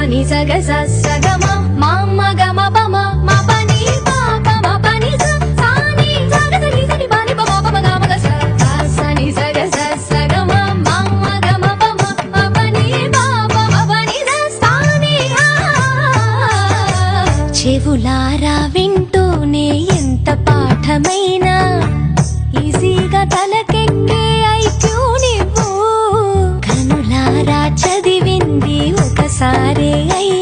ని స గ స స గ మ మ మ గ మ ప మ మ ప ని ప ప మ ప ని స సా ని స గ స ని స ని ప ని ప మ ప మ గ మ గ స స స ని స గ స స గ మ మ మ గ మ ప మ మ ప ని ప ప మ ప ని స సా ని ఆ. చెవులారా వింటూనే ఎంత పాఠమైనా ఈజీగా తలకెక్కే ఐక్యూ నివ్వు. కనులారా చదివింది ఒకసారే అయి